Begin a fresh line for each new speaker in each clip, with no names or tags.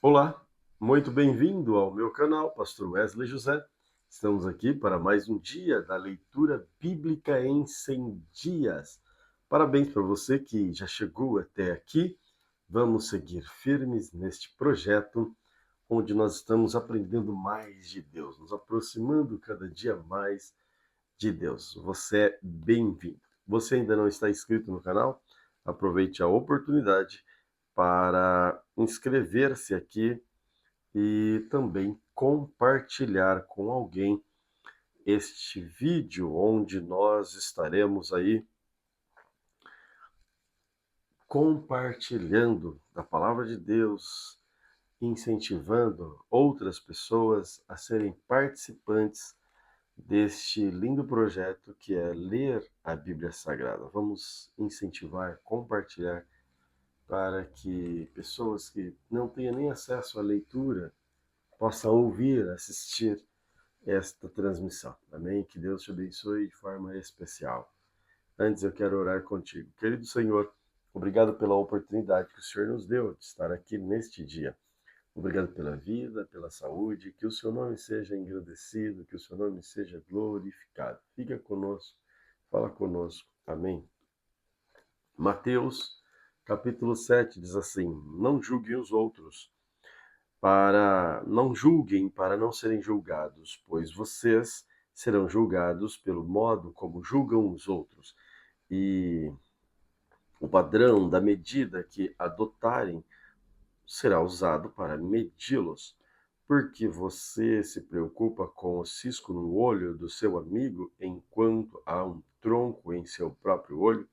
Olá, muito bem-vindo ao meu canal, Pastor Wesley José. Estamos aqui para mais um dia da leitura bíblica em 100 dias. Parabéns para você que já chegou até aqui. Vamos seguir firmes neste projeto, onde nós estamos aprendendo mais de Deus, nos aproximando cada dia mais de Deus. Você é bem-vindo. Você ainda não está inscrito no canal? Aproveite a oportunidade para inscrever-se aqui e também compartilhar com alguém este vídeo onde nós estaremos aí compartilhando da palavra de Deus, incentivando outras pessoas a serem participantes deste lindo projeto que é ler a Bíblia Sagrada. Vamos incentivar, compartilhar para que pessoas que não tenham nem acesso à leitura possam ouvir, assistir esta transmissão. Amém? Que Deus te abençoe de forma especial. Antes eu quero orar contigo. Querido Senhor, obrigado pela oportunidade que o Senhor nos deu de estar aqui neste dia. Obrigado pela vida, pela saúde, que o seu nome seja engrandecido, que o seu nome seja glorificado. Fica conosco, fala conosco. Amém? Mateus, capítulo 7, diz assim: Não julguem os outros, não julguem para não serem julgados, pois vocês serão julgados pelo modo como julgam os outros. E o padrão da medida que adotarem será usado para medi-los. Porque você se preocupa com o cisco no olho do seu amigo, enquanto há um tronco em seu próprio olho?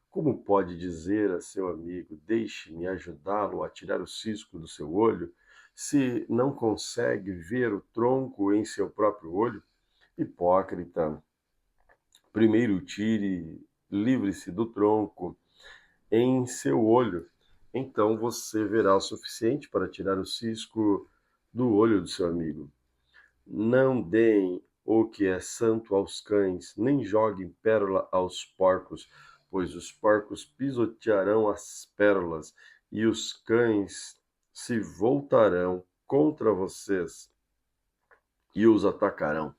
Como pode dizer a seu amigo, deixe-me ajudá-lo a tirar o cisco do seu olho, se não consegue ver o tronco em seu próprio olho? Hipócrita, primeiro livre-se do tronco em seu olho, então você verá o suficiente para tirar o cisco do olho do seu amigo. Não deem o que é santo aos cães, nem joguem pérola aos porcos, pois os porcos pisotearão as pérolas e os cães se voltarão contra vocês e os atacarão.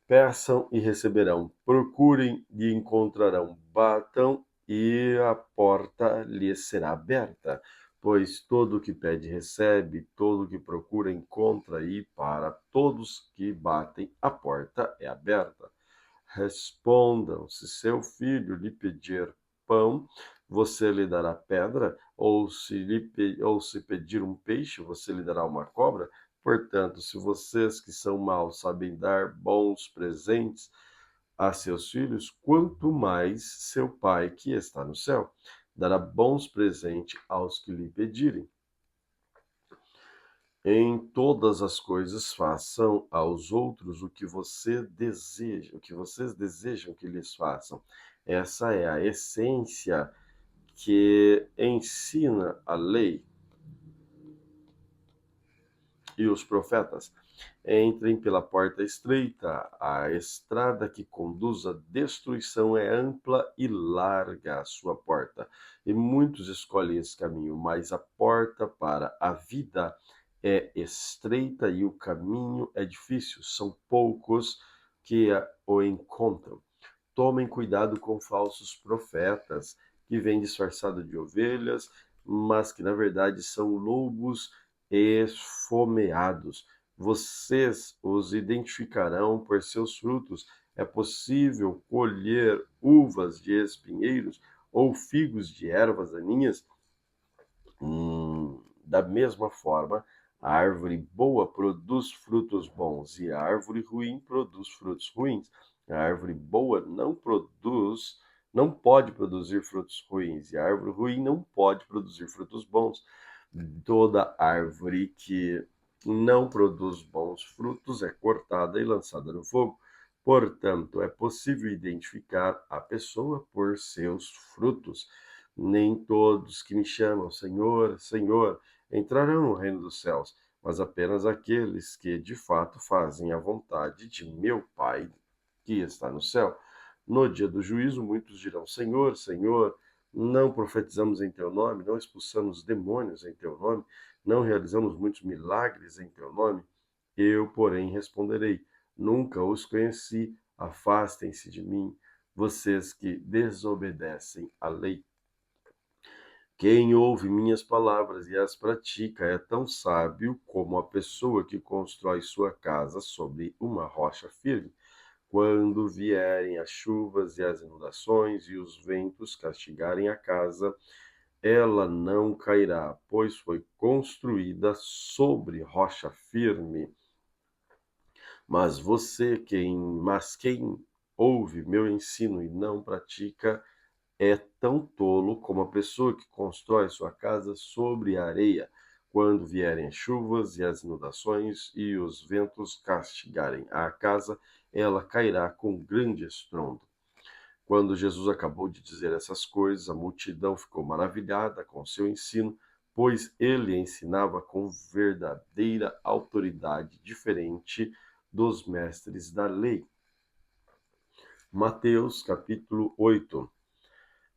Peçam e receberão, procurem e encontrarão, batam e a porta lhes será aberta. Pois todo o que pede recebe, todo o que procura encontra, e para todos que batem a porta é aberta. Respondam: se seu filho lhe pedir pão, você lhe dará pedra? Ou se pedir um peixe, você lhe dará uma cobra? Portanto, se vocês que são maus sabem dar bons presentes a seus filhos, quanto mais seu Pai que está no céu dará bons presentes aos que lhe pedirem. Em todas as coisas façam aos outros o que vocês desejam que lhes façam. Essa é a essência que ensina a lei e os profetas. Entrem pela porta estreita, a estrada que conduz à destruição é ampla e larga a sua porta, e muitos escolhem esse caminho, mas a porta para a vida é estreita e o caminho é difícil, são poucos que o encontram. Tomem cuidado com falsos profetas, que vêm disfarçados de ovelhas, mas que na verdade são lobos esfomeados. Vocês os identificarão por seus frutos. É possível colher uvas de espinheiros ou figos de ervas daninhas? Da mesma forma, a árvore boa produz frutos bons e a árvore ruim produz frutos ruins. A árvore boa não pode produzir frutos ruins, e a árvore ruim não pode produzir frutos bons. Toda árvore que não produz bons frutos é cortada e lançada no fogo. Portanto, é possível identificar a pessoa por seus frutos. Nem todos que me chamam Senhor, Senhor, entrarão no reino dos céus, mas apenas aqueles que de fato fazem a vontade de meu Pai que está no céu. No dia do juízo, muitos dirão: Senhor, Senhor, não profetizamos em teu nome, não expulsamos demônios em teu nome, não realizamos muitos milagres em teu nome? Eu, porém, responderei: nunca os conheci, afastem-se de mim, vocês que desobedecem à lei. Quem ouve minhas palavras e as pratica é tão sábio como a pessoa que constrói sua casa sobre uma rocha firme. Quando vierem as chuvas e as inundações e os ventos castigarem a casa, ela não cairá, pois foi construída sobre rocha firme. Mas quem ouve meu ensino e não pratica é tão tolo como a pessoa que constrói sua casa sobre a areia. Quando vierem as chuvas e as inundações e os ventos castigarem a casa, ela cairá com grande estrondo. Quando Jesus acabou de dizer essas coisas, a multidão ficou maravilhada com seu ensino, pois ele ensinava com verdadeira autoridade, diferente dos mestres da lei. Mateus capítulo 8.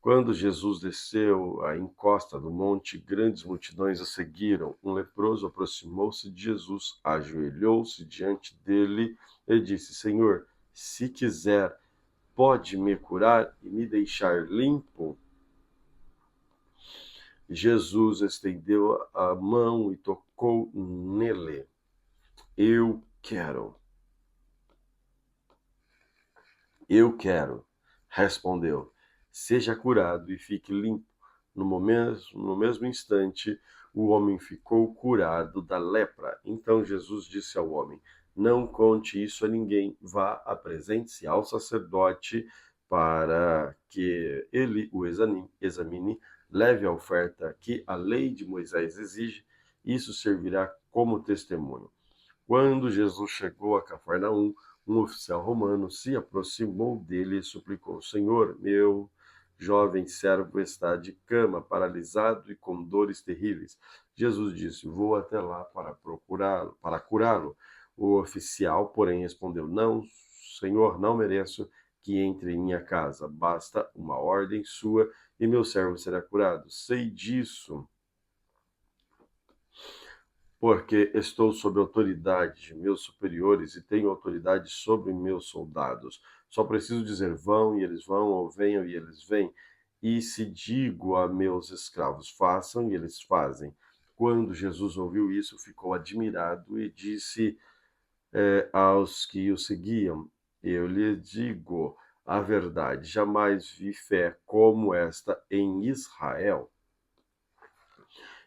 Quando Jesus desceu à encosta do monte, grandes multidões o seguiram. Um leproso aproximou-se de Jesus, ajoelhou-se diante dele e disse: Senhor, se quiser, pode me curar e me deixar limpo? Jesus estendeu a mão e tocou nele. Eu quero, respondeu. Seja curado e fique limpo. No mesmo instante, o homem ficou curado da lepra. Então Jesus disse ao homem: não conte isso a ninguém. Vá, apresente-se ao sacerdote para que ele o examine, leve a oferta que a lei de Moisés exige. Isso servirá como testemunho. Quando Jesus chegou a Cafarnaum, um oficial romano se aproximou dele e suplicou: Senhor, meu jovem servo está de cama, paralisado e com dores terríveis. Jesus disse: Vou até lá para curá-lo. O oficial, porém, respondeu: Não, Senhor, não mereço que entre em minha casa. Basta uma ordem sua e meu servo será curado. Sei disso, porque estou sob autoridade de meus superiores e tenho autoridade sobre meus soldados. Só preciso dizer vão e eles vão, ou venham e eles vêm. E se digo a meus escravos façam e eles fazem. Quando Jesus ouviu isso, ficou admirado e disse aos que o seguiam: Eu lhe digo a verdade, jamais vi fé como esta em Israel.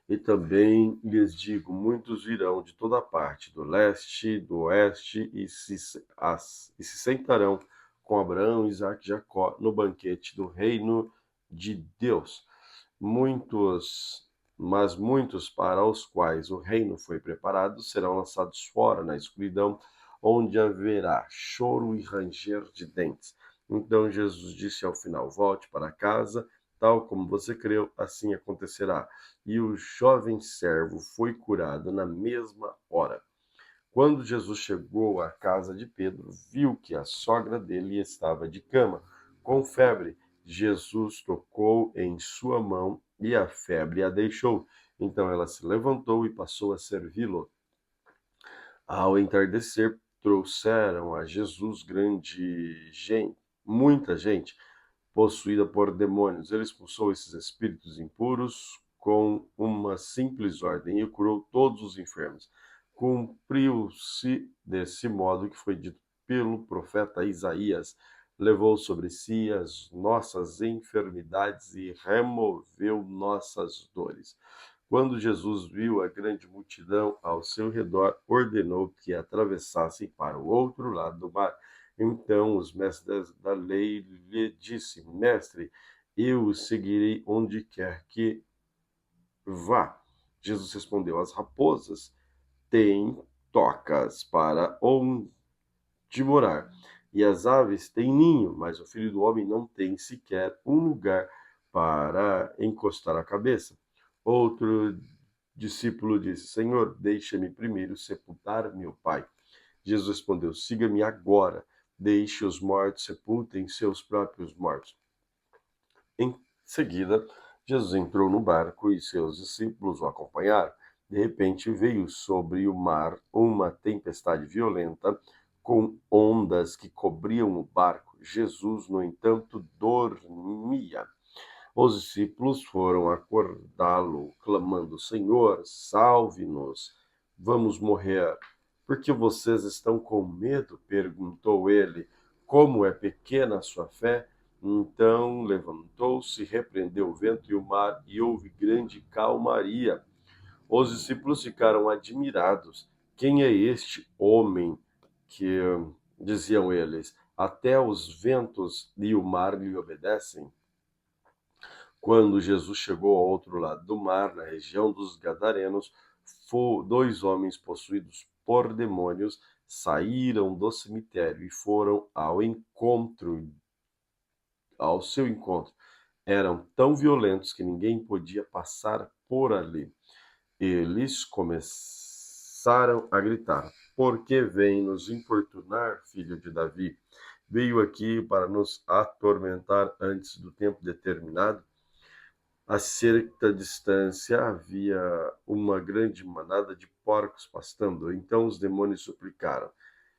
E também lhes digo, muitos virão de toda parte, do leste, do oeste, e se sentarão com Abraão, Isaque e Jacó no banquete do reino de Deus. Mas muitos para os quais o reino foi preparado serão lançados fora na escuridão, onde haverá choro e ranger de dentes. Então Jesus disse ao final: volte para casa, tal como você creu, assim acontecerá. E o jovem servo foi curado na mesma hora. Quando Jesus chegou à casa de Pedro, viu que a sogra dele estava de cama, com febre. Jesus tocou em sua mão e a febre a deixou. Então ela se levantou e passou a servi-lo. Ao entardecer, trouxeram a Jesus muita gente possuída por demônios. Ele expulsou esses espíritos impuros com uma simples ordem e curou todos os enfermos. Cumpriu-se desse modo que foi dito pelo profeta Isaías: levou sobre si as nossas enfermidades e removeu nossas dores. Quando Jesus viu a grande multidão ao seu redor, ordenou que atravessassem para o outro lado do mar. Então os mestres da lei lhe disse: Mestre, eu o seguirei onde quer que vá. Jesus respondeu: As raposas têm tocas para onde morar, e as aves têm ninho, mas o Filho do Homem não tem sequer um lugar para encostar a cabeça. Outro discípulo disse: Senhor, deixa-me primeiro sepultar meu pai. Jesus respondeu: siga-me agora, deixe os mortos sepultem seus próprios mortos. Em seguida, Jesus entrou no barco e seus discípulos o acompanharam. De repente veio sobre o mar uma tempestade violenta, com ondas que cobriam o barco. Jesus, no entanto, dormia. Os discípulos foram acordá-lo, clamando: Senhor, salve-nos, vamos morrer. Por que vocês estão com medo? Perguntou ele. Como é pequena a sua fé? Então levantou-se, repreendeu o vento e o mar, e houve grande calmaria. Os discípulos ficaram admirados. Quem é este homem que, diziam eles, até os ventos e o mar lhe obedecem? Quando Jesus chegou ao outro lado do mar, na região dos Gadarenos, dois homens possuídos por demônios saíram do cemitério e foram ao seu encontro. Eram tão violentos que ninguém podia passar por ali. Eles começaram a gritar: Por que vem nos importunar, filho de Davi? Veio aqui para nos atormentar antes do tempo determinado? A certa distância havia uma grande manada de porcos pastando. Então os demônios suplicaram: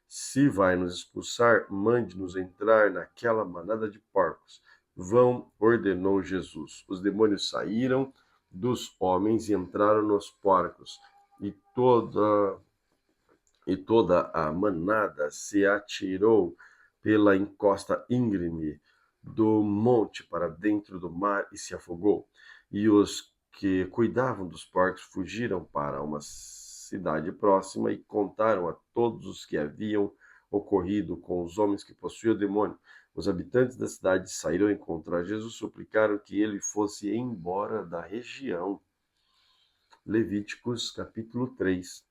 Se vai nos expulsar, mande-nos entrar naquela manada de porcos. Vão, ordenou Jesus. Os demônios saíram dos homens e entraram nos porcos, e toda a manada se atirou pela encosta íngreme do monte para dentro do mar e se afogou. E os que cuidavam dos porcos fugiram para uma cidade próxima e contaram a todos os que haviam ocorrido com os homens que possuíam o demônio. Os habitantes da cidade saíram encontrar Jesus, suplicaram que ele fosse embora da região. Levíticos capítulo 3.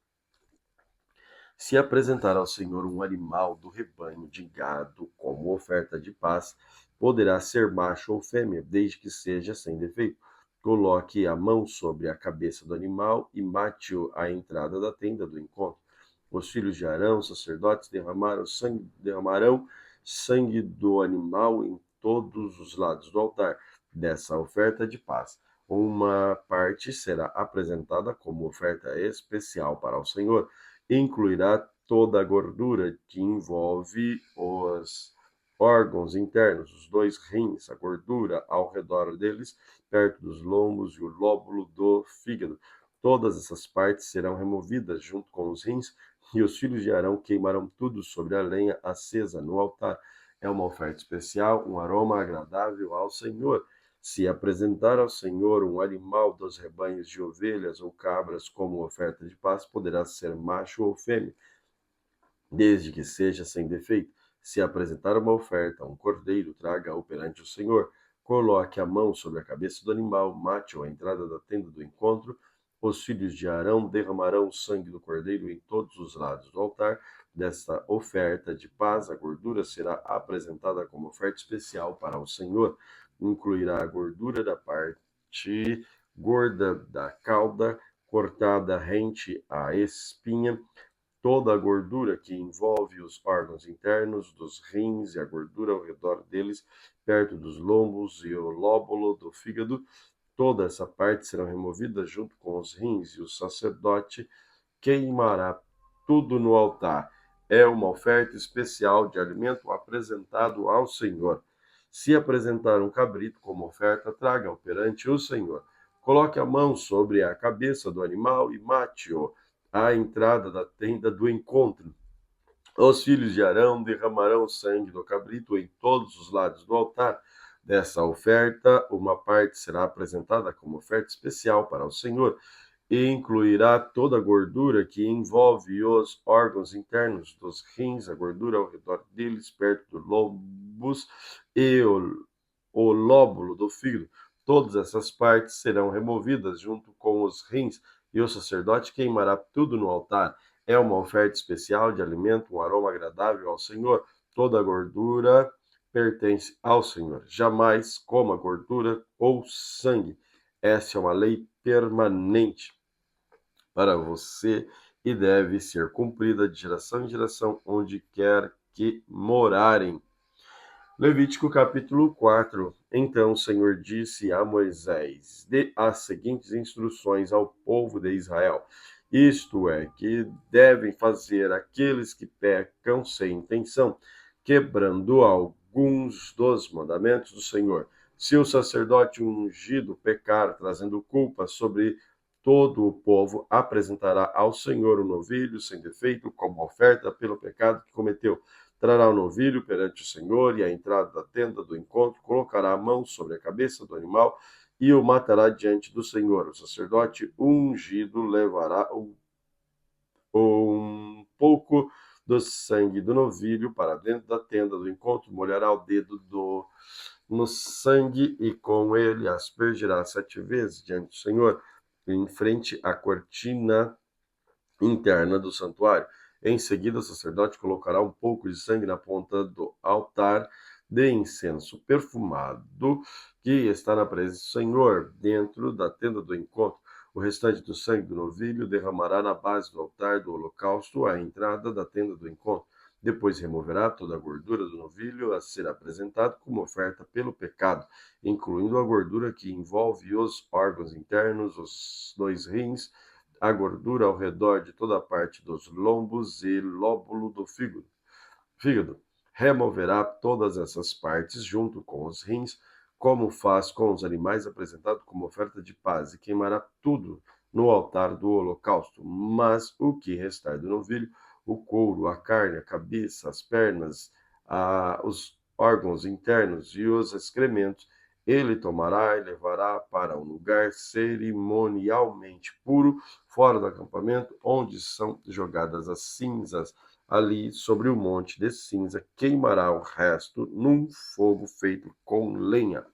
Se apresentar ao Senhor um animal do rebanho de gado como oferta de paz, poderá ser macho ou fêmea, desde que seja sem defeito. Coloque a mão sobre a cabeça do animal e mate-o à entrada da tenda do encontro. Os filhos de Arão, sacerdotes, derramarão sangue do animal em todos os lados do altar dessa oferta de paz. Uma parte será apresentada como oferta especial para o Senhor. Incluirá toda a gordura que envolve os órgãos internos, os dois rins, a gordura ao redor deles, perto dos lombos e o lóbulo do fígado. Todas essas partes serão removidas junto com os rins, e os filhos de Arão queimarão tudo sobre a lenha acesa no altar. É uma oferta especial, um aroma agradável ao Senhor. Se apresentar ao Senhor um animal dos rebanhos de ovelhas ou cabras como oferta de paz, poderá ser macho ou fêmea, desde que seja sem defeito. Se apresentar uma oferta, um cordeiro, traga-o perante o Senhor. Coloque a mão sobre a cabeça do animal, mate-o à entrada da tenda do encontro. Os filhos de Arão derramarão o sangue do cordeiro em todos os lados do altar. Desta oferta de paz, a gordura será apresentada como oferta especial para o Senhor. Incluirá a gordura da parte gorda da cauda, cortada rente à espinha, toda a gordura que envolve os órgãos internos dos rins e a gordura ao redor deles, perto dos lombos e o lóbulo do fígado, toda essa parte serão removidas junto com os rins, e o sacerdote queimará tudo no altar. É uma oferta especial de alimento apresentado ao Senhor. Se apresentar um cabrito como oferta, traga-o perante o Senhor. Coloque a mão sobre a cabeça do animal e mate-o à entrada da tenda do encontro. Os filhos de Arão derramarão o sangue do cabrito em todos os lados do altar. Dessa oferta, uma parte será apresentada como oferta especial para o Senhor, e incluirá toda a gordura que envolve os órgãos internos dos rins, a gordura ao redor deles, perto dos lobos e o lóbulo do fígado. Todas essas partes serão removidas junto com os rins, e o sacerdote queimará tudo no altar. É uma oferta especial de alimento, um aroma agradável ao Senhor. Toda a gordura pertence ao Senhor. Jamais coma gordura ou sangue. Essa é uma lei permanente para você e deve ser cumprida de geração em geração, onde quer que morarem. Levítico capítulo 4. Então o Senhor disse a Moisés: dê as seguintes instruções ao povo de Israel. Isto é, que devem fazer aqueles que pecam sem intenção, quebrando alguns dos mandamentos do Senhor. Se o sacerdote ungido pecar, trazendo culpa sobre todo o povo, apresentará ao Senhor o novilho sem defeito como oferta pelo pecado que cometeu. Trará o novilho perante o Senhor e à entrada da tenda do encontro colocará a mão sobre a cabeça do animal e o matará diante do Senhor. O sacerdote ungido levará um pouco do sangue do novilho para dentro da tenda do encontro, molhará o dedo no sangue e com ele aspergirá 7 vezes diante do Senhor, em frente à cortina interna do santuário. Em seguida, o sacerdote colocará um pouco de sangue na ponta do altar de incenso perfumado que está na presença do Senhor, dentro da tenda do encontro. O restante do sangue do novilho derramará na base do altar do holocausto à entrada da tenda do encontro. Depois removerá toda a gordura do novilho a ser apresentado como oferta pelo pecado, incluindo a gordura que envolve os órgãos internos, os 2 rins, a gordura ao redor de toda a parte dos lombos e lóbulo do fígado. Removerá todas essas partes junto com os rins, como faz com os animais apresentados como oferta de paz, e queimará tudo no altar do holocausto. Mas o que restar do novilho, o couro, a carne, a cabeça, as pernas, os órgãos internos e os excrementos, ele tomará e levará para um lugar cerimonialmente puro, fora do acampamento, onde são jogadas as cinzas. Ali, sobre o monte de cinza, queimará o resto num fogo feito com lenha.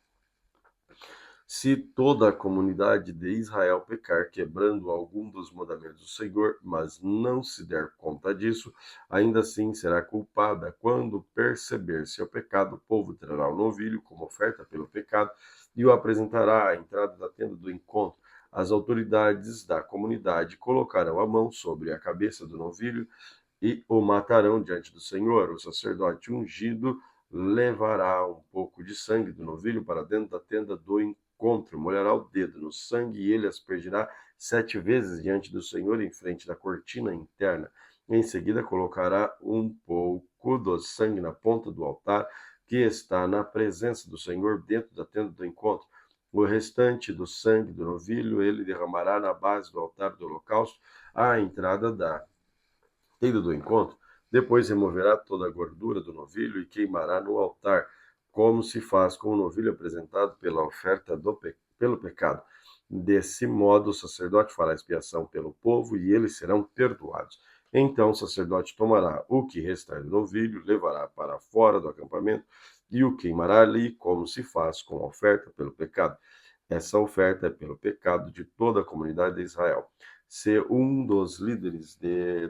Se toda a comunidade de Israel pecar, quebrando algum dos mandamentos do Senhor, mas não se der conta disso, ainda assim será culpada. Quando perceber seu pecado, o povo trará o novilho como oferta pelo pecado e o apresentará à entrada da tenda do encontro. As autoridades da comunidade colocarão a mão sobre a cabeça do novilho e o matarão diante do Senhor. O sacerdote ungido levará um pouco de sangue do novilho para dentro da tenda do encontro, molhará o dedo no sangue e ele aspergirá 7 vezes diante do Senhor em frente da cortina interna. Em seguida, colocará um pouco do sangue na ponta do altar que está na presença do Senhor dentro da tenda do encontro. O restante do sangue do novilho ele derramará na base do altar do holocausto à entrada da tenda do encontro. Depois removerá toda a gordura do novilho e queimará no altar, como se faz com o novilho apresentado pela oferta pelo pecado. Desse modo, o sacerdote fará expiação pelo povo e eles serão perdoados. Então o sacerdote tomará o que restar do novilho, levará para fora do acampamento e o queimará ali, como se faz com a oferta pelo pecado. Essa oferta é pelo pecado de toda a comunidade de Israel. Se um dos líderes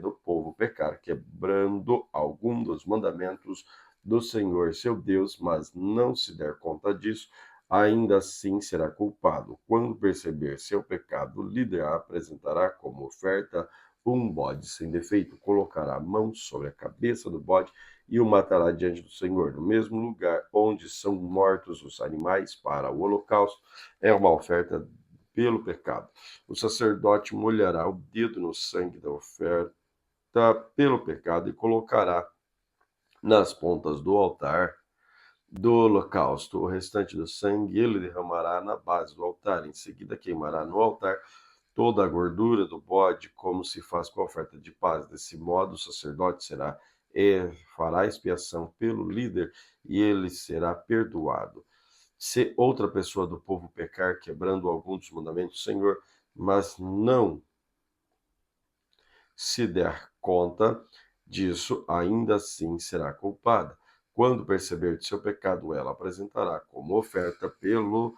do povo pecar, quebrando algum dos mandamentos do Senhor seu Deus, mas não se der conta disso, ainda assim será culpado. Quando perceber seu pecado, o líder apresentará como oferta um bode sem defeito, colocará a mão sobre a cabeça do bode e o matará diante do Senhor, no mesmo lugar onde são mortos os animais para o holocausto. É uma oferta pelo pecado. O sacerdote molhará o dedo no sangue da oferta pelo pecado e colocará nas pontas do altar do holocausto. O restante do sangue ele derramará na base do altar. Em seguida, queimará no altar toda a gordura do bode, como se faz com a oferta de paz. Desse modo, o sacerdote fará expiação pelo líder e ele será perdoado. Se outra pessoa do povo pecar, quebrando algum dos mandamentos do Senhor, mas não se der conta disso, ainda assim será culpada. Quando perceber de seu pecado, ela apresentará como oferta pelo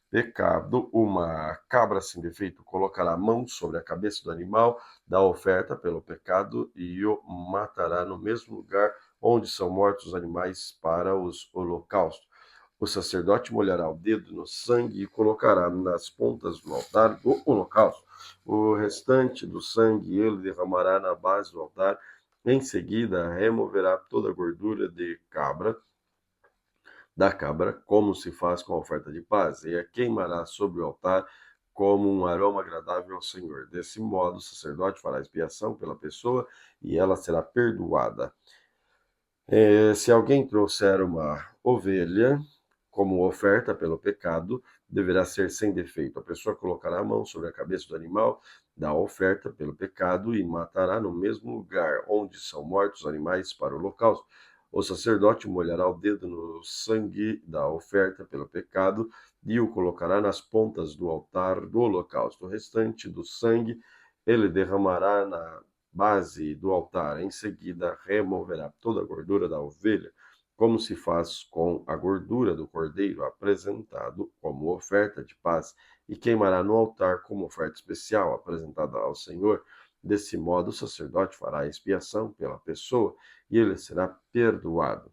pecado uma cabra sem defeito, colocará a mão sobre a cabeça do animal da oferta pelo pecado e o matará no mesmo lugar onde são mortos os animais para os holocaustos. O sacerdote molhará o dedo no sangue e colocará nas pontas do altar do holocausto. O restante do sangue ele derramará na base do altar. Em seguida, removerá toda a gordura de cabra da cabra, como se faz com a oferta de paz, e a queimará sobre o altar como um aroma agradável ao Senhor. Desse modo, o sacerdote fará expiação pela pessoa e ela será perdoada. Se alguém trouxer uma ovelha como oferta pelo pecado, deverá ser sem defeito. A pessoa colocará a mão sobre a cabeça do animal da oferta pelo pecado e matará no mesmo lugar onde são mortos os animais para o holocausto. O sacerdote molhará o dedo no sangue da oferta pelo pecado e o colocará nas pontas do altar do holocausto. O restante do sangue ele derramará na base do altar. Em seguida, removerá toda a gordura da ovelha, como se faz com a gordura do cordeiro apresentado como oferta de paz, e queimará no altar como oferta especial apresentada ao Senhor. Desse modo, o sacerdote fará expiação pela pessoa e ele será perdoado.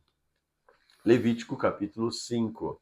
Levítico capítulo 5.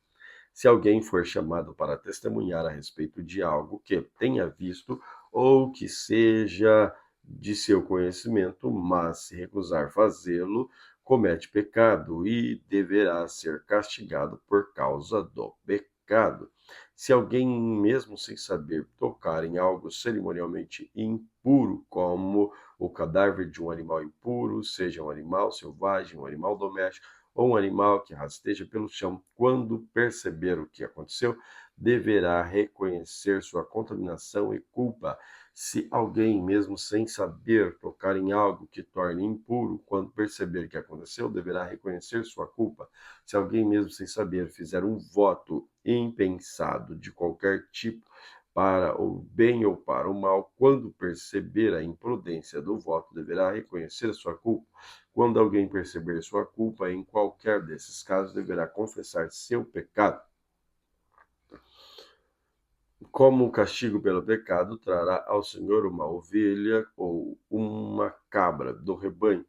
Se alguém for chamado para testemunhar a respeito de algo que tenha visto ou que seja de seu conhecimento, mas se recusar fazê-lo, comete pecado e deverá ser castigado por causa do pecado. Se alguém, mesmo sem saber, tocar em algo cerimonialmente impuro, como o cadáver de um animal impuro, seja um animal selvagem, um animal doméstico, ou um animal que rasteja pelo chão, quando perceber o que aconteceu, deverá reconhecer sua contaminação e culpa. Se alguém, mesmo sem saber, tocar em algo que torne impuro, quando perceber o que aconteceu, deverá reconhecer sua culpa. Se alguém, mesmo sem saber, fizer um voto impensado de qualquer tipo, para o bem ou para o mal, quando perceber a imprudência do voto, deverá reconhecer sua culpa. Quando alguém perceber sua culpa, em qualquer desses casos, deverá confessar seu pecado. Como castigo pelo pecado, trará ao Senhor uma ovelha ou uma cabra do rebanho.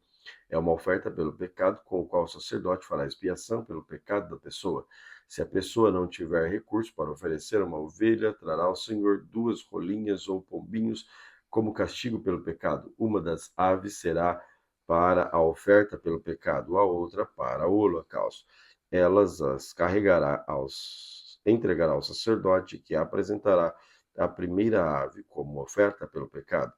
É uma oferta pelo pecado, com o qual o sacerdote fará expiação pelo pecado da pessoa. Se a pessoa não tiver recurso para oferecer uma ovelha, trará ao Senhor 2 rolinhas ou pombinhos como castigo pelo pecado. Uma das aves será para a oferta pelo pecado, a outra para o holocausto. Elas as entregará ao sacerdote, que apresentará a primeira ave como oferta pelo pecado.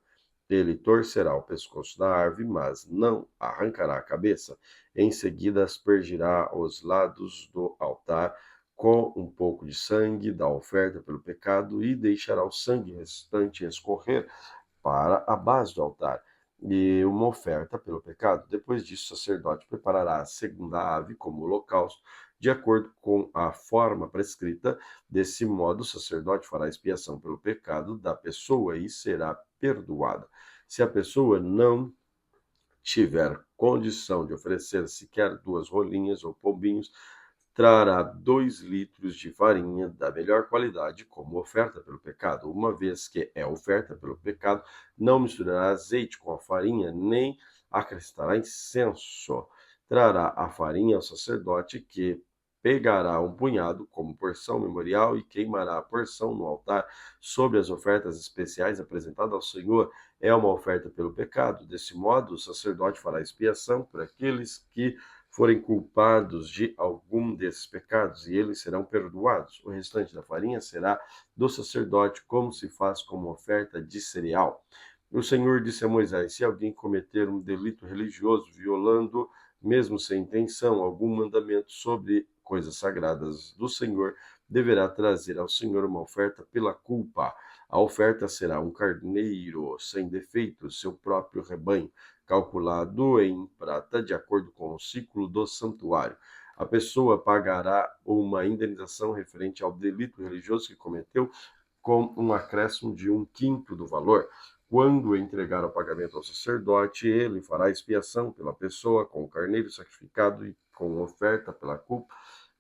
Ele torcerá o pescoço da ave, mas não arrancará a cabeça. Em seguida, aspergirá os lados do altar com um pouco de sangue da oferta pelo pecado e deixará o sangue restante escorrer para a base do altar e uma oferta pelo pecado. Depois disso, o sacerdote preparará a segunda ave como holocausto, de acordo com a forma prescrita. Desse modo, o sacerdote fará expiação pelo pecado da pessoa e será perdoada. Se a pessoa não tiver condição de oferecer sequer 2 rolinhas ou pombinhos, trará 2 litros de farinha da melhor qualidade como oferta pelo pecado. Uma vez que é oferta pelo pecado, não misturará azeite com a farinha, nem acrescentará incenso. Trará a farinha ao sacerdote, que pegará um punhado como porção memorial e queimará a porção no altar sobre as ofertas especiais apresentadas ao Senhor. É uma oferta pelo pecado. Desse modo, o sacerdote fará expiação por aqueles que forem culpados de algum desses pecados, e eles serão perdoados. O restante da farinha será do sacerdote, como se faz como oferta de cereal. O Senhor disse a Moisés: se alguém cometer um delito religioso, violando, mesmo sem intenção, algum mandamento sobre coisas sagradas do Senhor, deverá trazer ao Senhor uma oferta pela culpa. A oferta será um carneiro sem defeito, seu próprio rebanho, calculado em prata, de acordo com o ciclo do santuário. A pessoa pagará uma indenização referente ao delito religioso que cometeu, com um acréscimo de 1/5 do valor. Quando entregar o pagamento ao sacerdote, ele fará expiação pela pessoa com o carneiro sacrificado e com oferta pela culpa,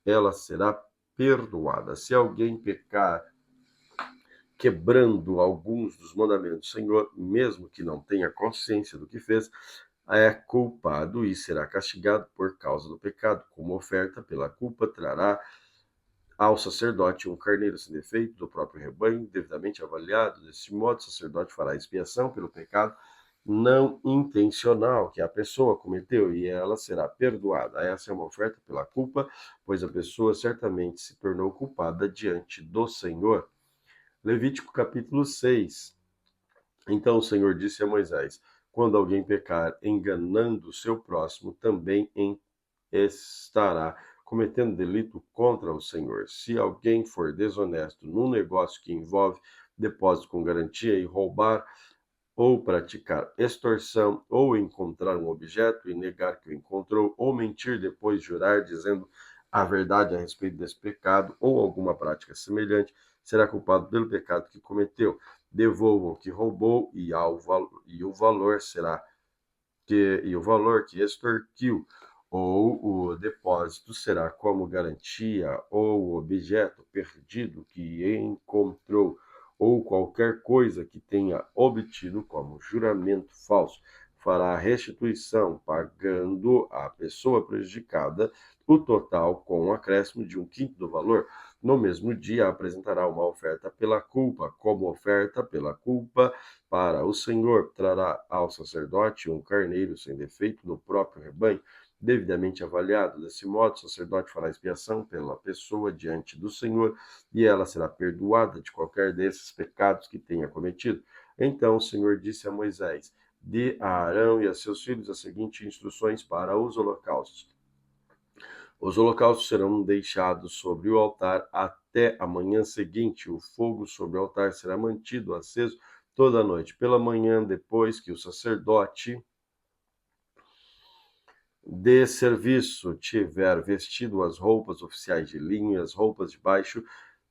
ela será perdoada. Se alguém pecar quebrando alguns dos mandamentos do Senhor, mesmo que não tenha consciência do que fez, é culpado e será castigado por causa do pecado. Como oferta pela culpa, trará ao sacerdote um carneiro sem defeito do próprio rebanho, devidamente avaliado. Deste modo, o sacerdote fará expiação pelo pecado não intencional que a pessoa cometeu, e ela será perdoada. Essa é uma oferta pela culpa, pois a pessoa certamente se tornou culpada diante do Senhor. Levítico capítulo 6. Então o Senhor disse a Moisés: quando alguém pecar enganando o seu próximo, também estará cometendo delito contra o Senhor. Se alguém for desonesto num negócio que envolve depósito com garantia e roubar ou praticar extorsão, ou encontrar um objeto e negar que o encontrou, ou mentir depois jurar dizendo a verdade a respeito desse pecado, ou alguma prática semelhante, será culpado pelo pecado que cometeu. Devolva o que roubou e o valor que extorquiu, ou o depósito será como garantia, ou o objeto perdido que encontrou, ou qualquer coisa que tenha obtido como juramento falso. Fará a restituição, pagando à pessoa prejudicada o total com um acréscimo de 1/5 do valor. No mesmo dia, apresentará uma oferta pela culpa, como oferta pela culpa para o Senhor. Trará ao sacerdote um carneiro sem defeito do próprio rebanho, devidamente avaliado. Desse modo, o sacerdote fará expiação pela pessoa diante do Senhor, e ela será perdoada de qualquer desses pecados que tenha cometido. Então o Senhor disse a Moisés: dê a Arão e a seus filhos as seguintes instruções para os holocaustos. Os holocaustos serão deixados sobre o altar até a manhã seguinte. O fogo sobre o altar será mantido aceso toda a noite. Pela manhã, depois que o sacerdote de serviço tiver vestido as roupas oficiais de linho e as roupas de baixo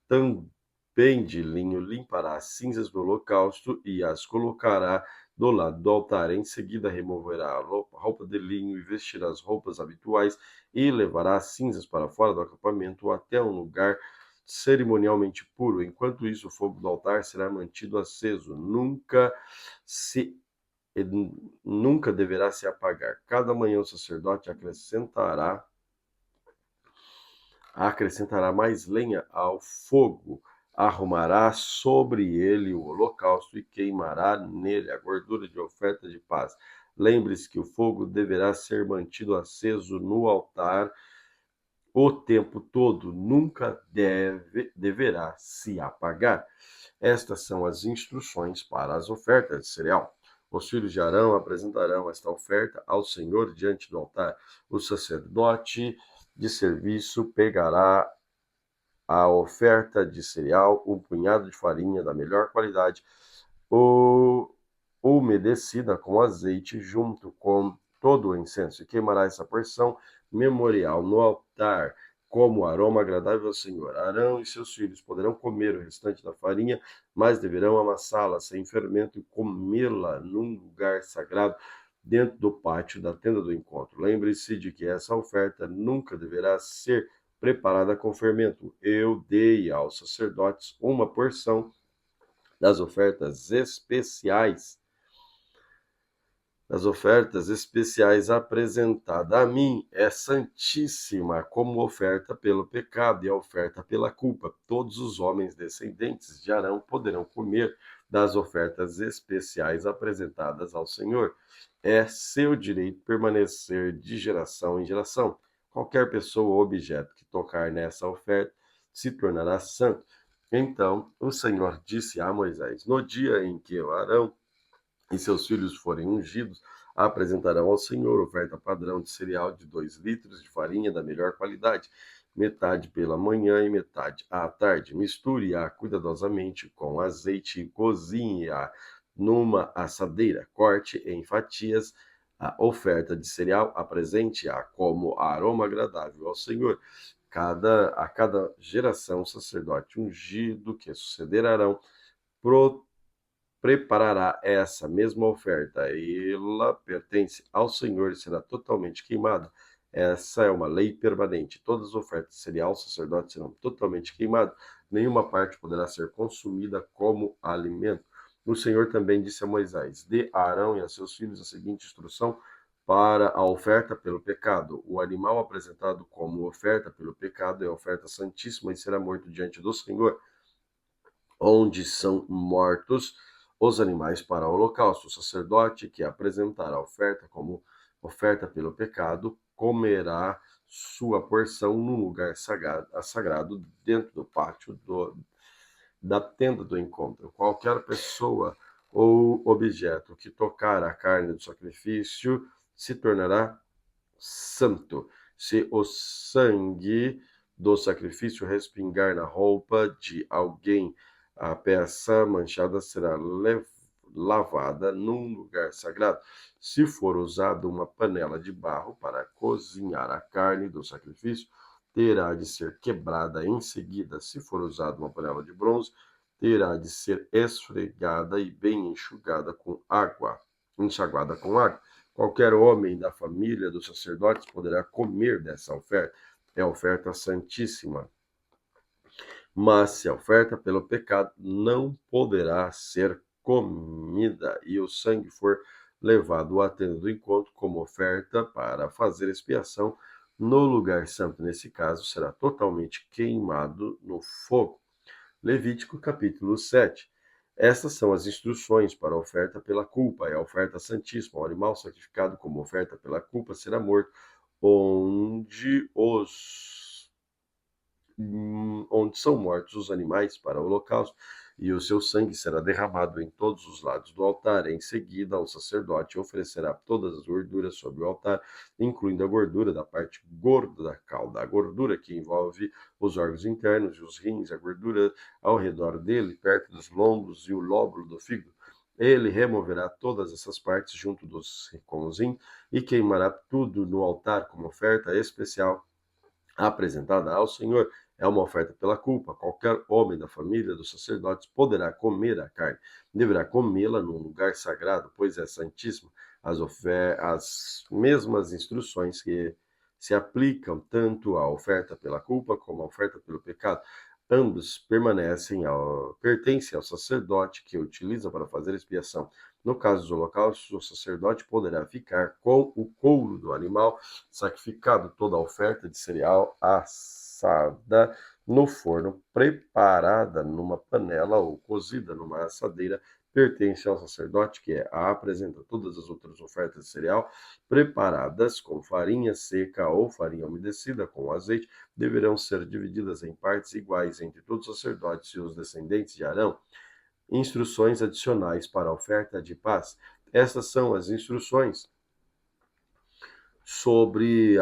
também de linho, limpará as cinzas do holocausto e as colocará do lado do altar. Em seguida, removerá a roupa de linho e vestirá as roupas habituais e levará as cinzas para fora do acampamento até um lugar cerimonialmente puro. Enquanto isso, o fogo do altar será mantido aceso, nunca deverá se apagar. Cada manhã o sacerdote acrescentará mais lenha ao fogo, arrumará sobre ele o holocausto e queimará nele a gordura de oferta de paz. Lembre-se que o fogo deverá ser mantido aceso no altar o tempo todo, nunca deverá se apagar. Estas são as instruções para as ofertas de cereal. Os filhos de Arão apresentarão esta oferta ao Senhor diante do altar. O sacerdote de serviço pegará a oferta de cereal, um punhado de farinha da melhor qualidade, umedecida com azeite, junto com todo o incenso, e queimará essa porção memorial no altar, como aroma agradável ao Senhor. Arão e seus filhos poderão comer o restante da farinha, mas deverão amassá-la sem fermento e comê-la num lugar sagrado, dentro do pátio da tenda do encontro. Lembre-se de que essa oferta nunca deverá ser preparada com fermento. Eu dei aos sacerdotes uma porção das ofertas especiais apresentada a mim é santíssima como oferta pelo pecado e a oferta pela culpa. Todos os homens descendentes de Arão poderão comer das ofertas especiais apresentadas ao Senhor. É seu direito permanecer de geração em geração. Qualquer pessoa ou objeto que tocar nessa oferta se tornará santo. Então o Senhor disse a Moisés: no dia em que Arão e seus filhos forem ungidos, apresentarão ao Senhor oferta padrão de cereal de 2 litros de farinha da melhor qualidade, metade pela manhã e metade à tarde. Misture-a cuidadosamente com azeite e cozinhe-a numa assadeira. Corte em fatias a oferta de cereal, apresente-a como aroma agradável ao Senhor. A cada geração, o sacerdote ungido que suceder Arão preparará essa mesma oferta. Ela pertence ao Senhor e será totalmente queimada. Essa é uma lei permanente. Todas as ofertas de cereal, os sacerdotes serão totalmente queimados. Nenhuma parte poderá ser consumida como alimento. O Senhor também disse a Moisés: dê a Arão e a seus filhos a seguinte instrução para a oferta pelo pecado. O animal apresentado como oferta pelo pecado é oferta santíssima e será morto diante do Senhor. Onde são mortos os animais para o holocausto. O sacerdote que apresentar a oferta como oferta pelo pecado comerá sua porção no lugar sagrado dentro do pátio da tenda do encontro. Qualquer pessoa ou objeto que tocar a carne do sacrifício se tornará santo. Se o sangue do sacrifício respingar na roupa de alguém, a peça manchada será lavada num lugar sagrado. Se for usada uma panela de barro para cozinhar a carne do sacrifício, terá de ser quebrada em seguida. Se for usada uma panela de bronze, terá de ser esfregada e bem enxugada com água, enxaguada com água. Qualquer homem da família dos sacerdotes poderá comer dessa oferta. É oferta santíssima. Mas se a oferta pelo pecado não poderá ser comida e o sangue for levado à tenda do encontro como oferta para fazer expiação no lugar santo, nesse caso será totalmente queimado no fogo. Levítico capítulo 7. Estas são as instruções para a oferta pela culpa, é a oferta santíssima. O animal sacrificado como oferta pela culpa será morto onde são mortos os animais para o holocausto, e o seu sangue será derramado em todos os lados do altar. Em seguida, o sacerdote oferecerá todas as gorduras sobre o altar, incluindo a gordura da parte gorda da cauda, a gordura que envolve os órgãos internos e os rins, a gordura ao redor dele, perto dos lombos e o lóbulo do fígado. Ele removerá todas essas partes junto com os rins e queimará tudo no altar como oferta especial apresentada ao Senhor. É uma oferta pela culpa. Qualquer homem da família dos sacerdotes poderá comer a carne. Deverá comê-la num lugar sagrado, pois é santíssima. As mesmas instruções que se aplicam tanto à oferta pela culpa como à oferta pelo pecado. Ambos pertencem ao sacerdote que utiliza para fazer expiação. No caso dos holocaustos, o sacerdote poderá ficar com o couro do animal sacrificado. Toda a oferta de cereal assada no forno, preparada numa panela ou cozida numa assadeira, pertence ao sacerdote que apresenta. Todas as outras ofertas de cereal preparadas com farinha seca ou farinha umedecida com azeite deverão ser divididas em partes iguais entre todos os sacerdotes e os descendentes de Arão. Instruções adicionais para a oferta de paz. Essas são as instruções sobre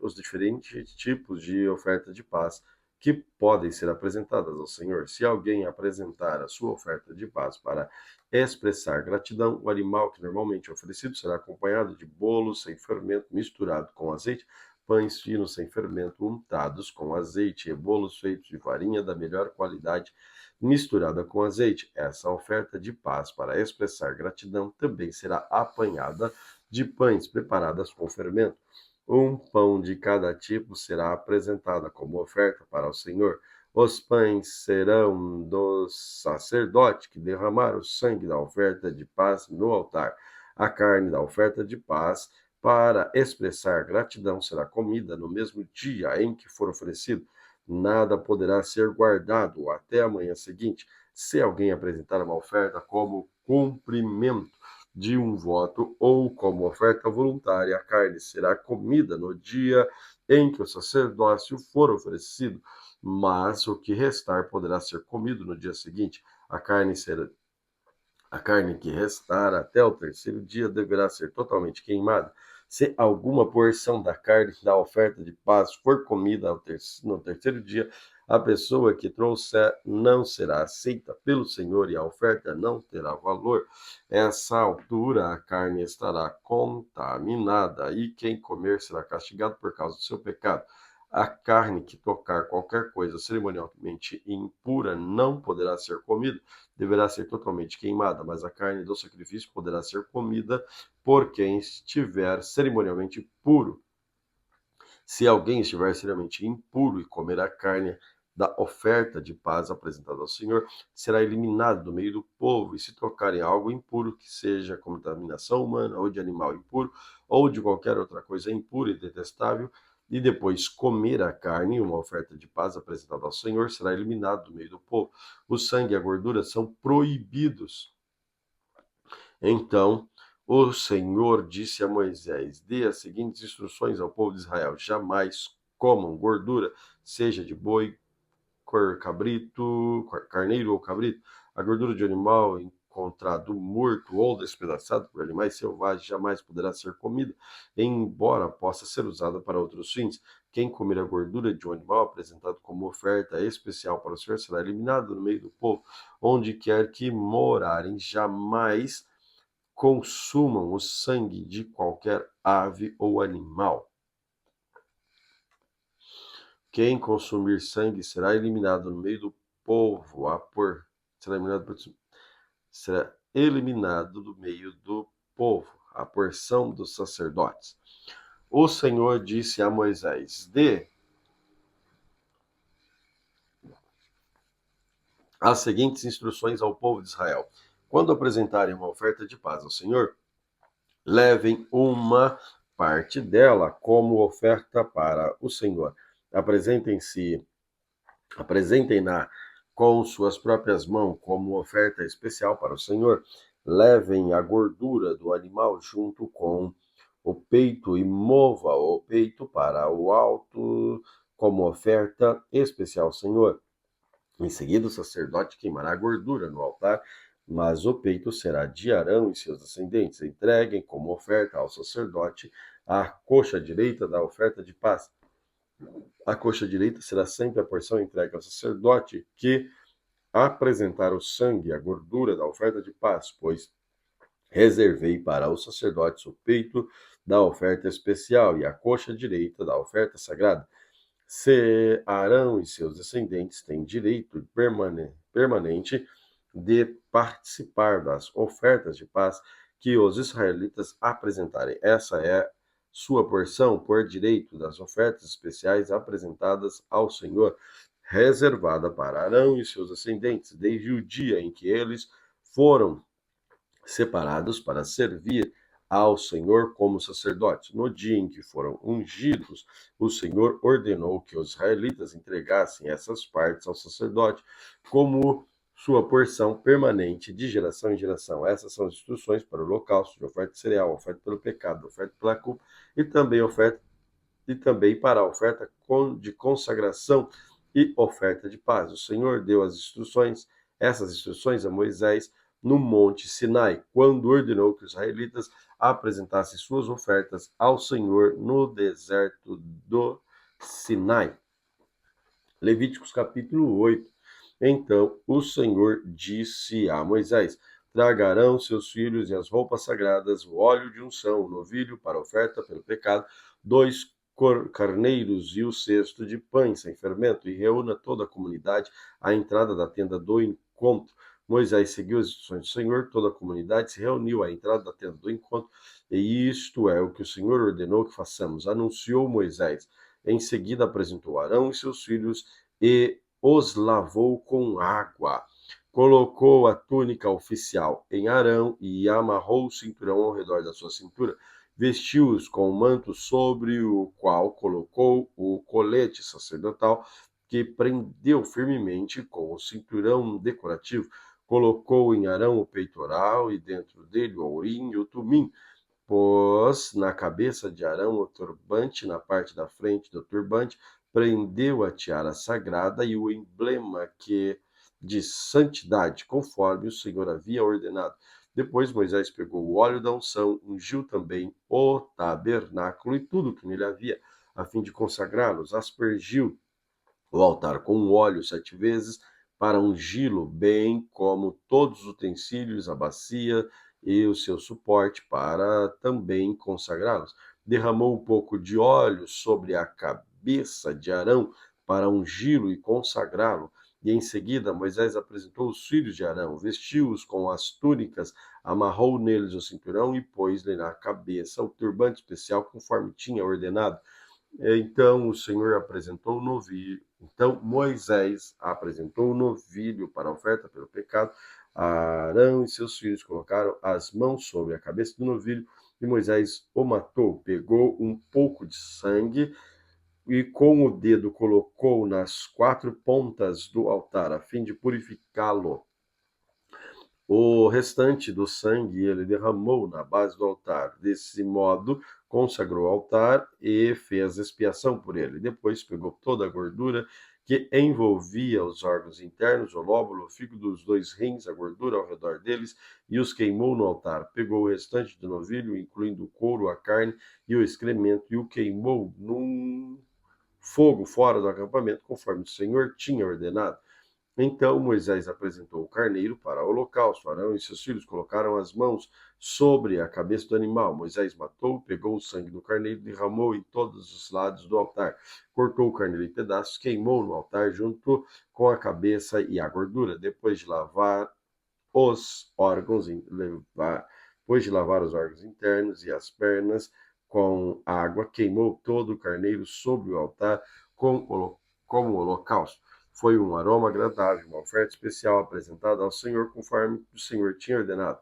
os diferentes tipos de oferta de paz que podem ser apresentadas ao Senhor. Se alguém apresentar a sua oferta de paz para expressar gratidão, o animal que normalmente é oferecido será acompanhado de bolos sem fermento misturado com azeite, pães finos sem fermento untados com azeite e bolos feitos de farinha da melhor qualidade misturada com azeite. Essa oferta de paz para expressar gratidão também será apanhada de pães preparadas com fermento. Um pão de cada tipo será apresentada como oferta para o Senhor. Os pães serão do sacerdote que derramar o sangue da oferta de paz no altar. A carne da oferta de paz, para expressar gratidão, será comida no mesmo dia em que for oferecido. Nada poderá ser guardado até a manhã seguinte. Se alguém apresentar uma oferta como cumprimento de um voto ou como oferta voluntária, a carne será comida no dia em que o sacerdócio for oferecido, mas o que restar poderá ser comido no dia seguinte. A carne que restar até o terceiro dia deverá ser totalmente queimada. Se alguma porção da carne da oferta de paz for comida no terceiro dia, a pessoa que trouxer não será aceita pelo Senhor e a oferta não terá valor. Essa altura a carne estará contaminada e quem comer será castigado por causa do seu pecado. A carne que tocar qualquer coisa cerimonialmente impura não poderá ser comida, deverá ser totalmente queimada, mas a carne do sacrifício poderá ser comida por quem estiver cerimonialmente puro. Se alguém estiver cerimonialmente impuro e comer a carne da oferta de paz apresentada ao Senhor, será eliminado do meio do povo, e se tocar em algo impuro, que seja contaminação humana, ou de animal impuro, ou de qualquer outra coisa impura e detestável, e depois comer a carne, uma oferta de paz apresentada ao Senhor, será eliminado do meio do povo. O sangue e a gordura são proibidos Então o Senhor disse a Moisés: dê as seguintes instruções ao povo de Israel: jamais comam gordura, seja de boi, cabrito, carneiro ou cabrito, a gordura de animal encontrado morto ou despedaçado por animais selvagens jamais poderá ser comida, embora possa ser usada para outros fins. Quem comer a gordura de um animal apresentado como oferta especial para o Senhor será eliminado no meio do povo, onde quer que morarem, jamais consumam o sangue de qualquer ave ou animal. Quem consumir sangue será eliminado no meio do povo, será eliminado do meio do povo, a porção dos sacerdotes. O Senhor disse a Moisés: dê as seguintes instruções ao povo de Israel: quando apresentarem uma oferta de paz ao Senhor, levem uma parte dela como oferta para o Senhor. Apresentem-na com suas próprias mãos como oferta especial para o Senhor. Levem a gordura do animal junto com o peito e mova o peito para o alto como oferta especial ao Senhor. Em seguida, o sacerdote queimará a gordura no altar, mas o peito será de Arão e seus descendentes. Entreguem como oferta ao sacerdote a coxa direita da oferta de paz. A coxa direita será sempre a porção entregue ao sacerdote que apresentar o sangue, a gordura da oferta de paz, pois reservei para os sacerdotes o peito da oferta especial e a coxa direita da oferta sagrada. Se Arão e seus descendentes têm direito permanente de participar das ofertas de paz que os israelitas apresentarem. Essa é sua porção por direito das ofertas especiais apresentadas ao Senhor, reservada para Arão e seus descendentes, desde o dia em que eles foram separados para servir ao Senhor como sacerdotes. No dia em que foram ungidos, o Senhor ordenou que os israelitas entregassem essas partes ao sacerdote como sua porção permanente de geração em geração. Essas são as instruções para o holocausto, de oferta de cereal, oferta pelo pecado, oferta pela culpa e também para a oferta de consagração e oferta de paz. O Senhor deu essas instruções a Moisés no Monte Sinai, quando ordenou que os israelitas apresentassem suas ofertas ao Senhor no deserto do Sinai. Levíticos capítulo 8. Então o Senhor disse a Moisés: tragarão seus filhos e as roupas sagradas, o óleo de unção, o novilho para oferta pelo pecado, 2 carneiros e o cesto de pães sem fermento, e reúna toda a comunidade à entrada da tenda do encontro. Moisés seguiu as instruções do Senhor, toda a comunidade se reuniu à entrada da tenda do encontro, e isto é o que o Senhor ordenou que façamos, anunciou Moisés. Em seguida apresentou Arão e seus filhos e os lavou com água. Colocou a túnica oficial em Arão e amarrou o cinturão ao redor da sua cintura. Vestiu-os com o manto sobre o qual colocou o colete sacerdotal que prendeu firmemente com o cinturão decorativo. Colocou em Arão o peitoral e dentro dele o ourim e o tumim. Pôs na cabeça de Arão o turbante, na parte da frente do turbante, prendeu a tiara sagrada e o emblema de santidade, conforme o Senhor havia ordenado. Depois Moisés pegou o óleo da unção, ungiu também o tabernáculo e tudo que nele havia, a fim de consagrá-los, aspergiu o altar com óleo 7 vezes para ungí-lo, bem como todos os utensílios, a bacia e o seu suporte para também consagrá-los. Derramou um pouco de óleo sobre a cabeça de Arão para ungí-lo e consagrá-lo. E em seguida Moisés apresentou os filhos de Arão, vestiu-os com as túnicas, amarrou neles o cinturão e pôs-lhe na cabeça o turbante especial conforme tinha ordenado. Então o Senhor apresentou o novilho. Então Moisés apresentou o novilho para a oferta pelo pecado. Arão e seus filhos colocaram as mãos sobre a cabeça do novilho e Moisés o matou. Pegou um pouco de sangue e com o dedo colocou nas 4 pontas do altar, a fim de purificá-lo. O restante do sangue ele derramou na base do altar. Desse modo, consagrou o altar e fez expiação por ele. Depois pegou toda a gordura que envolvia os órgãos internos, o lóbulo, o fígado, os dois rins, a gordura ao redor deles, e os queimou no altar. Pegou o restante do novilho, incluindo o couro, a carne e o excremento, e o queimou num fogo fora do acampamento, conforme o Senhor tinha ordenado. Então Moisés apresentou o carneiro para o holocausto. Arão e seus filhos colocaram as mãos sobre a cabeça do animal. Moisés matou, pegou o sangue do carneiro, derramou em todos os lados do altar. Cortou o carneiro em pedaços, queimou no altar junto com a cabeça e a gordura. Depois de lavar os órgãos internos e as pernas com água, queimou todo o carneiro sobre o altar como holocausto. Foi um aroma agradável, uma oferta especial apresentada ao Senhor, conforme o Senhor tinha ordenado.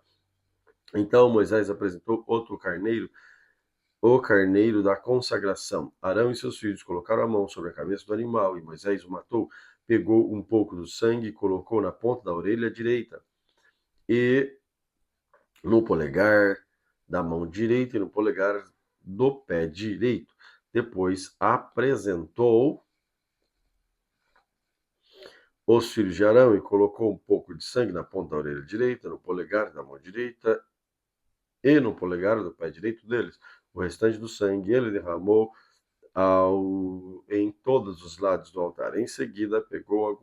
Então Moisés apresentou outro carneiro, o carneiro da consagração. Arão e seus filhos colocaram a mão sobre a cabeça do animal, e Moisés o matou. Pegou um pouco do sangue e colocou na ponta da orelha direita, e no polegar da mão direita e no polegar do pé direito. Depois apresentou os filhos de Arão e colocou um pouco de sangue na ponta da orelha direita, no polegar da mão direita e no polegar do pé direito deles. O restante do sangue ele derramou em todos os lados do altar. Em seguida, pegou a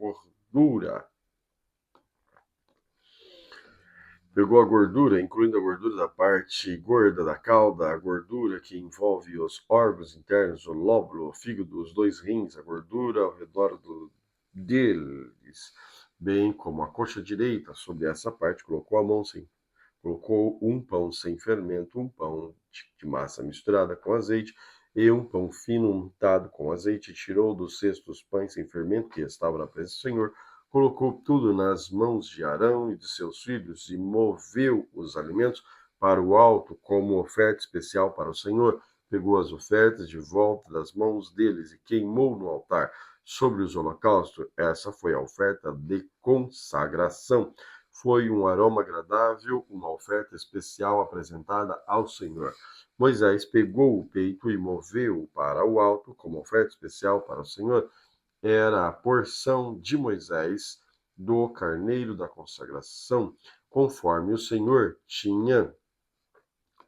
gordura, incluindo a gordura da parte gorda da cauda, a gordura que envolve os órgãos internos, o lóbulo, o fígado, os dois rins, a gordura ao redor deles, bem como a coxa direita. Sobre essa parte colocou um pão sem fermento, um pão de massa misturada com azeite e um pão fino untado com azeite. Tirou do cesto os pães sem fermento que estavam na presença do Senhor, colocou tudo nas mãos de Arão e de seus filhos e moveu os alimentos para o alto como oferta especial para o Senhor. Pegou as ofertas de volta das mãos deles e queimou no altar. Sobre os holocaustos, essa foi a oferta de consagração. Foi um aroma agradável, uma oferta especial apresentada ao Senhor. Moisés pegou o peito e moveu para o alto como oferta especial para o Senhor. Era a porção de Moisés do carneiro da consagração, conforme o Senhor tinha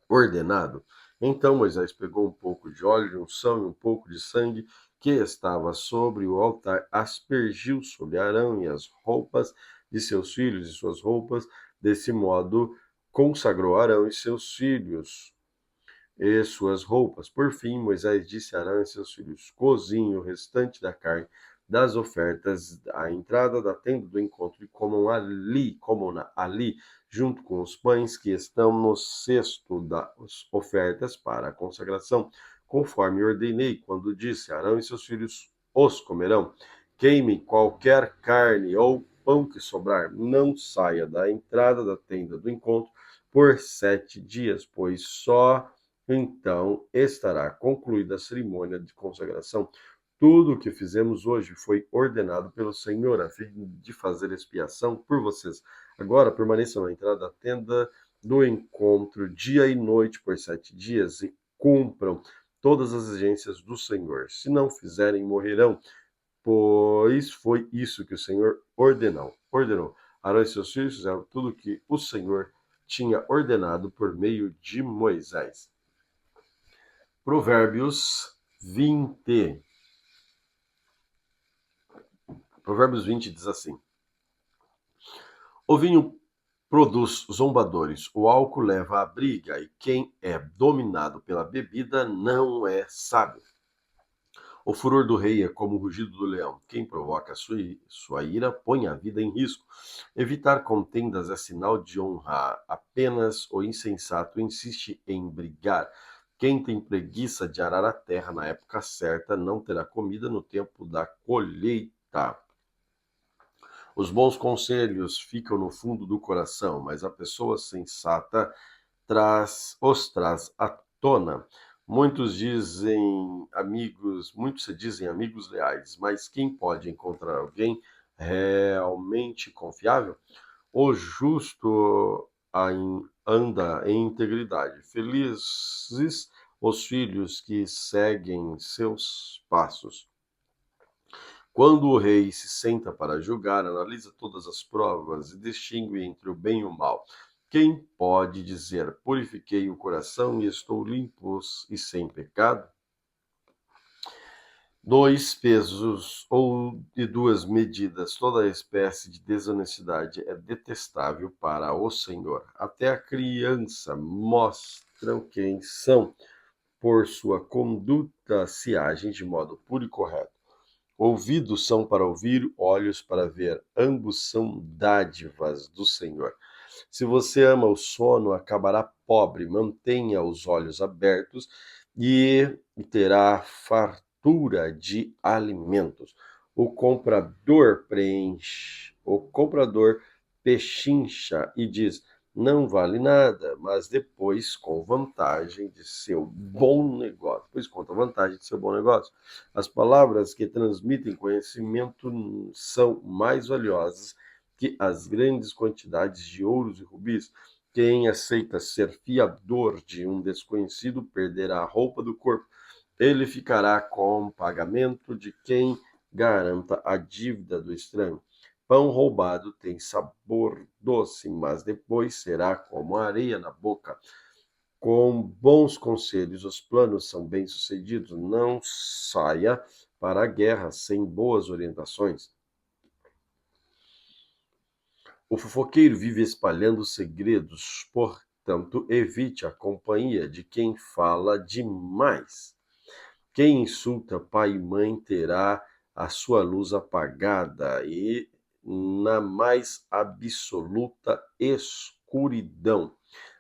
ordenado. Então Moisés pegou um pouco de óleo de unção e um pouco de sangue que estava sobre o altar, aspergiu sobre Arão e as roupas de seus filhos e suas roupas. Desse modo, consagrou Arão e seus filhos e suas roupas. Por fim, Moisés disse a Arão e seus filhos: cozinhem o restante da carne das ofertas à entrada da tenda do encontro e comam ali, junto com os pães que estão no cesto das ofertas para a consagração, conforme ordenei quando disse: Arão e seus filhos os comerão. Queime qualquer carne ou pão que sobrar, não saia da entrada da tenda do encontro por 7 dias, pois só então estará concluída a cerimônia de consagração. Tudo o que fizemos hoje foi ordenado pelo Senhor, a fim de fazer expiação por vocês. Agora permaneçam na entrada da tenda do encontro dia e noite por 7 dias e cumpram todas as exigências do Senhor. Se não fizerem, morrerão, pois foi isso que o Senhor ordenou. Arão e seus filhos fizeram tudo o que o Senhor tinha ordenado por meio de Moisés. Provérbios 20. Provérbios 20 diz assim: o vinho produz zombadores, o álcool leva à briga, e quem é dominado pela bebida não é sábio. O furor do rei é como o rugido do leão. Quem provoca sua ira põe a vida em risco. Evitar contendas é sinal de honra. Apenas o insensato insiste em brigar. Quem tem preguiça de arar a terra na época certa não terá comida no tempo da colheita. Os bons conselhos ficam no fundo do coração, mas a pessoa sensata os traz à tona. Muitos se dizem amigos leais, mas quem pode encontrar alguém realmente confiável? O justo anda em integridade. Felizes os filhos que seguem seus passos. Quando o rei se senta para julgar, analisa todas as provas e distingue entre o bem e o mal. Quem pode dizer: purifiquei o coração e estou limpo e sem pecado? 2 pesos e 2 medidas, toda espécie de desonestidade é detestável para o Senhor. Até a criança mostram quem são, por sua conduta se agem de modo puro e correto. Ouvidos são para ouvir, olhos para ver, ambos são dádivas do Senhor. Se você ama o sono, acabará pobre, mantenha os olhos abertos e terá fartura de alimentos. O comprador pechincha e diz: não vale nada, mas depois com vantagem de seu bom negócio. Depois conta a vantagem de seu bom negócio. As palavras que transmitem conhecimento são mais valiosas que as grandes quantidades de ouros e rubis. Quem aceita ser fiador de um desconhecido perderá a roupa do corpo. Ele ficará com pagamento de quem garanta a dívida do estranho. Pão roubado tem sabor doce, mas depois será como areia na boca. Com bons conselhos, os planos são bem-sucedidos. Não saia para a guerra sem boas orientações. O fofoqueiro vive espalhando segredos, portanto, evite a companhia de quem fala demais. Quem insulta pai e mãe terá a sua luz apagada e na mais absoluta escuridão.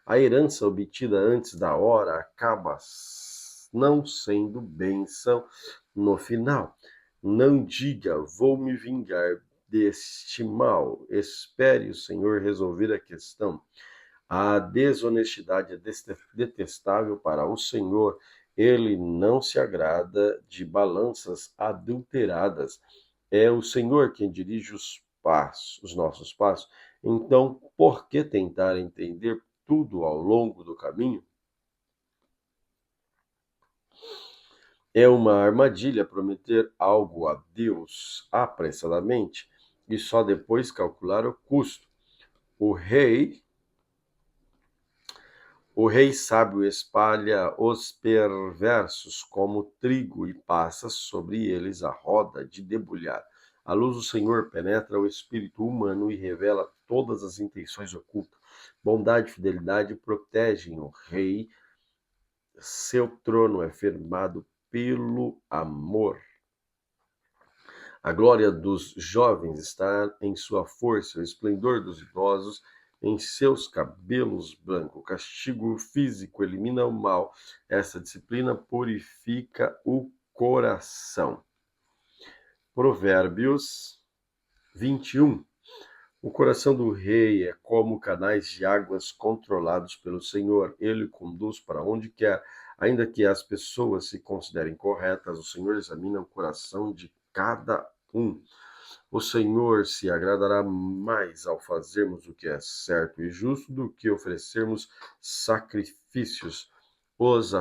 A herança obtida antes da hora acaba não sendo bênção no final. Não diga: vou me vingar deste mal. Espere o Senhor resolver a questão. A desonestidade é detestável para o Senhor. Ele não se agrada de balanças adulteradas. É o Senhor quem dirige os nossos passos. Então, por que tentar entender tudo ao longo do caminho? É uma armadilha prometer algo a Deus apressadamente e só depois calcular o custo. O rei O rei sábio espalha os perversos como trigo e passa sobre eles a roda de debulhar. A luz do Senhor penetra o espírito humano e revela todas as intenções ocultas. Bondade e fidelidade protegem o rei. Seu trono é firmado pelo amor. A glória dos jovens está em sua força, o esplendor dos idosos em seus cabelos brancos. O castigo físico elimina o mal. Essa disciplina purifica o coração. Provérbios 21. O coração do rei é como canais de águas controlados pelo Senhor. Ele conduz para onde quer. Ainda que as pessoas se considerem corretas, o Senhor examina o coração de cada um. O Senhor se agradará mais ao fazermos o que é certo e justo do que oferecermos sacrifícios. Os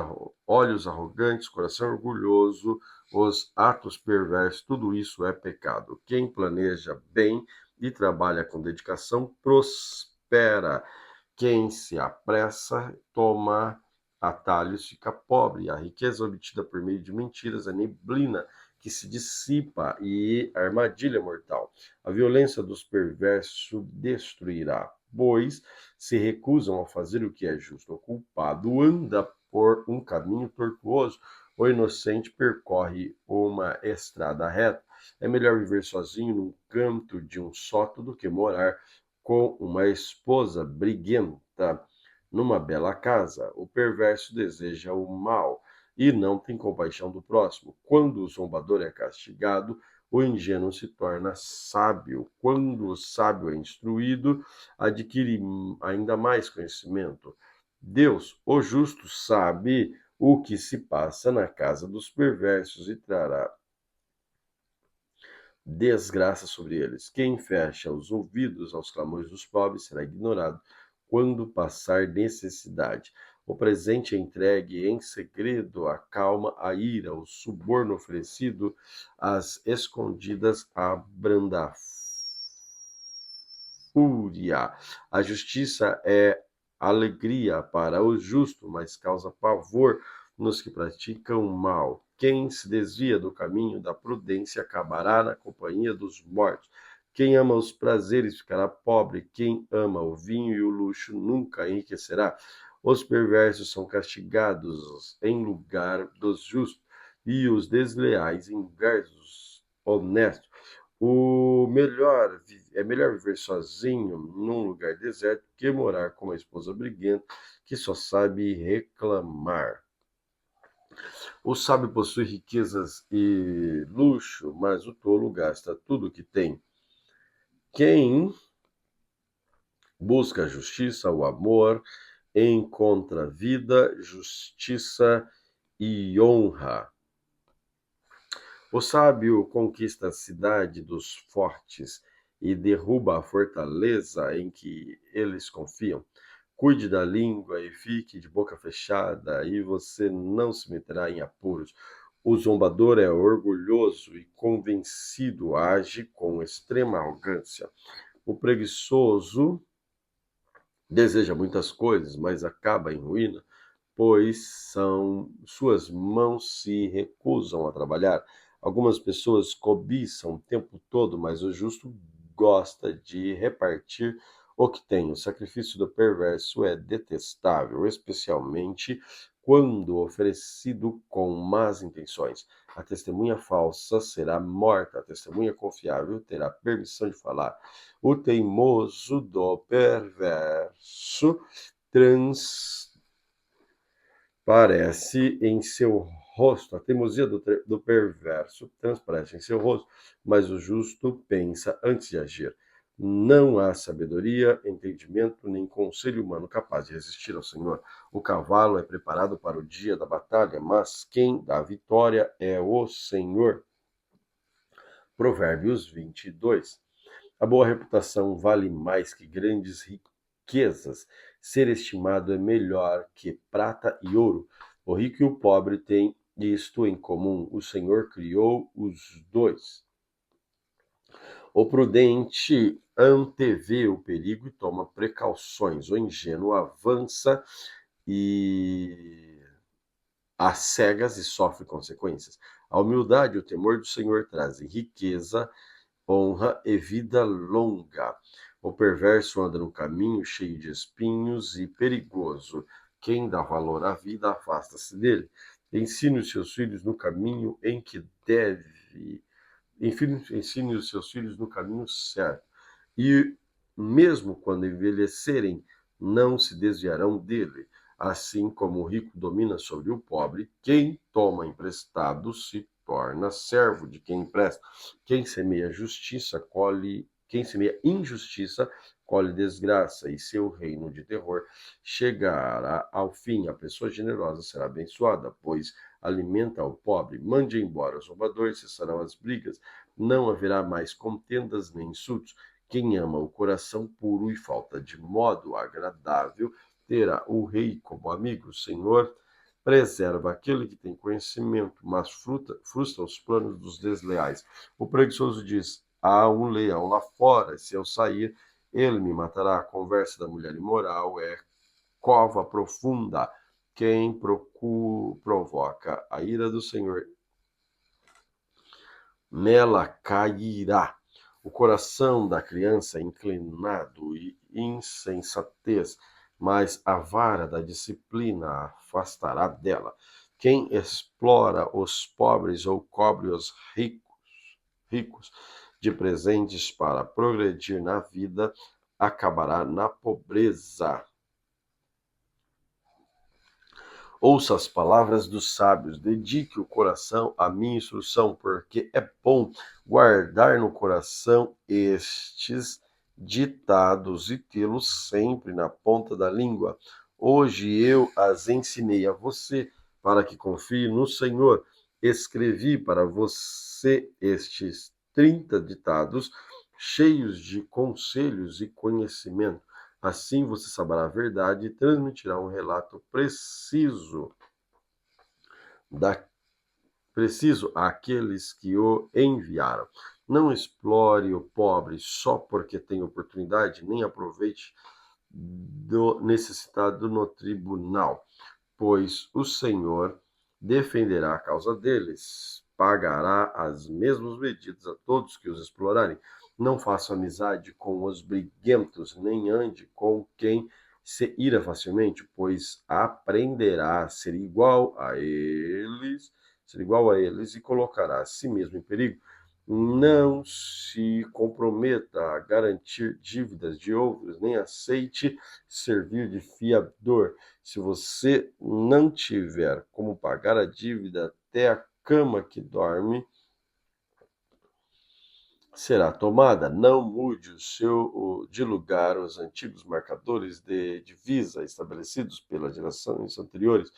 olhos arrogantes, coração orgulhoso, os atos perversos, tudo isso é pecado. Quem planeja bem e trabalha com dedicação prospera. Quem se apressa toma atalhos, fica pobre. A riqueza obtida por meio de mentiras é neblina que se dissipa e armadilha mortal. A violência dos perversos destruirá, pois se recusam a fazer o que é justo. O culpado anda por um caminho tortuoso, o inocente percorre uma estrada reta. É melhor viver sozinho num canto de um sótão do que morar com uma esposa briguenta numa bela casa. O perverso deseja o mal e não tem compaixão do próximo. Quando o zombador é castigado, o ingênuo se torna sábio. Quando o sábio é instruído, adquire ainda mais conhecimento. Deus, o justo, sabe o que se passa na casa dos perversos e trará desgraça sobre eles. Quem fecha os ouvidos aos clamores dos pobres será ignorado quando passar necessidade. O presente é entregue em segredo acalma a ira, o suborno oferecido às escondidas abranda a fúria. A justiça é alegria para o justo, mas causa pavor nos que praticam mal. Quem se desvia do caminho da prudência acabará na companhia dos mortos. Quem ama os prazeres ficará pobre. Quem ama o vinho e o luxo nunca enriquecerá. Os perversos são castigados em lugar dos justos, e os desleais em lugar dos honestos. É melhor viver sozinho num lugar deserto que morar com uma esposa briguenta que só sabe reclamar. O sábio possui riquezas e luxo, mas o tolo gasta tudo o que tem. Quem busca a justiça, o amor, encontra vida, justiça e honra. O sábio conquista a cidade dos fortes e derruba a fortaleza em que eles confiam. Cuide da língua e fique de boca fechada, e você não se meterá em apuros. O zombador é orgulhoso e convencido, age com extrema arrogância. O preguiçoso deseja muitas coisas, mas acaba em ruína, pois suas mãos se recusam a trabalhar. Algumas pessoas cobiçam o tempo todo, mas o justo gosta de repartir o que tem. O sacrifício do perverso é detestável, especialmente quando oferecido com más intenções. A testemunha falsa será morta, a testemunha confiável terá permissão de falar. O teimoso do perverso transparece em seu rosto. A teimosia do perverso transparece em seu rosto, mas o justo pensa antes de agir. Não há sabedoria, entendimento, nem conselho humano capaz de resistir ao Senhor. O cavalo é preparado para o dia da batalha, mas quem dá vitória é o Senhor. Provérbios 22. A boa reputação vale mais que grandes riquezas. Ser estimado é melhor que prata e ouro. O rico e o pobre têm isto em comum: o Senhor criou os dois. O prudente antevê o perigo e toma precauções. O ingênuo avança e às cegas e sofre consequências. A humildade e o temor do Senhor trazem riqueza, honra e vida longa. O perverso anda no caminho cheio de espinhos e perigoso. Quem dá valor à vida afasta-se dele. Ensine os seus filhos no caminho em que deve. Ensine os seus filhos no caminho certo. E mesmo quando envelhecerem, não se desviarão dele. Assim como o rico domina sobre o pobre, quem toma emprestado se torna servo de quem empresta. Quem semeia injustiça, colhe desgraça, e seu reino de terror chegará ao fim. A pessoa generosa será abençoada, pois alimenta o pobre. Mande embora os roubadores, cessarão as brigas, não haverá mais contendas nem insultos. Quem ama o coração puro e falta de modo agradável terá o rei como amigo. O Senhor preserva aquele que tem conhecimento, mas frustra os planos dos desleais. O preguiçoso diz: há um leão lá fora, se eu sair, ele me matará. A conversa da mulher imoral é cova profunda. Quem provoca a ira do Senhor, nela cairá. O coração da criança é inclinado e insensatez, mas a vara da disciplina a afastará dela. Quem explora os pobres ou cobre os ricos de presentes para progredir na vida, acabará na pobreza. Ouça as palavras dos sábios, dedique o coração à minha instrução, porque é bom guardar no coração estes ditados e tê-los sempre na ponta da língua. Hoje eu as ensinei a você, para que confie no Senhor. Escrevi para você estes 30 ditados, cheios de conselhos e conhecimento. Assim você saberá a verdade e transmitirá um relato preciso àqueles que o enviaram. Não explore o pobre só porque tem oportunidade, nem aproveite do necessitado no tribunal, pois o Senhor defenderá a causa deles, pagará as mesmas medidas a todos que os explorarem. Não faça amizade com os briguentos, nem ande com quem se ira facilmente, pois aprenderá ser igual a eles e colocará a si mesmo em perigo. Não se comprometa a garantir dívidas de outros, nem aceite servir de fiador. Se você não tiver como pagar a dívida, até a cama que dorme será tomada. Não mude de lugar os antigos marcadores de divisa estabelecidos pelas gerações anteriores.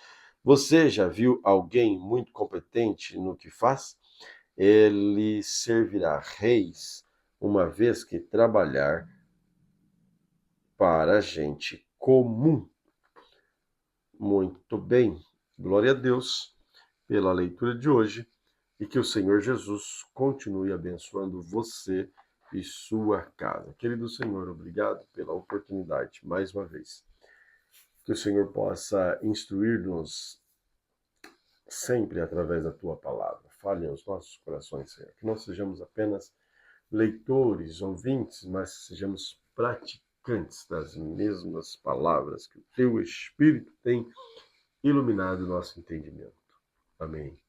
Você já viu alguém muito competente no que faz? Ele servirá reis, uma vez que trabalhar para gente comum. Muito bem. Glória a Deus pela leitura de hoje e que o Senhor Jesus continue abençoando você e sua casa. Querido Senhor, obrigado pela oportunidade mais uma vez. Que o Senhor possa instruir-nos sempre através da tua palavra. Fale aos nossos corações, Senhor. Que não sejamos apenas leitores, ouvintes, mas sejamos praticantes das mesmas palavras que o teu Espírito tem iluminado o nosso entendimento. Amém.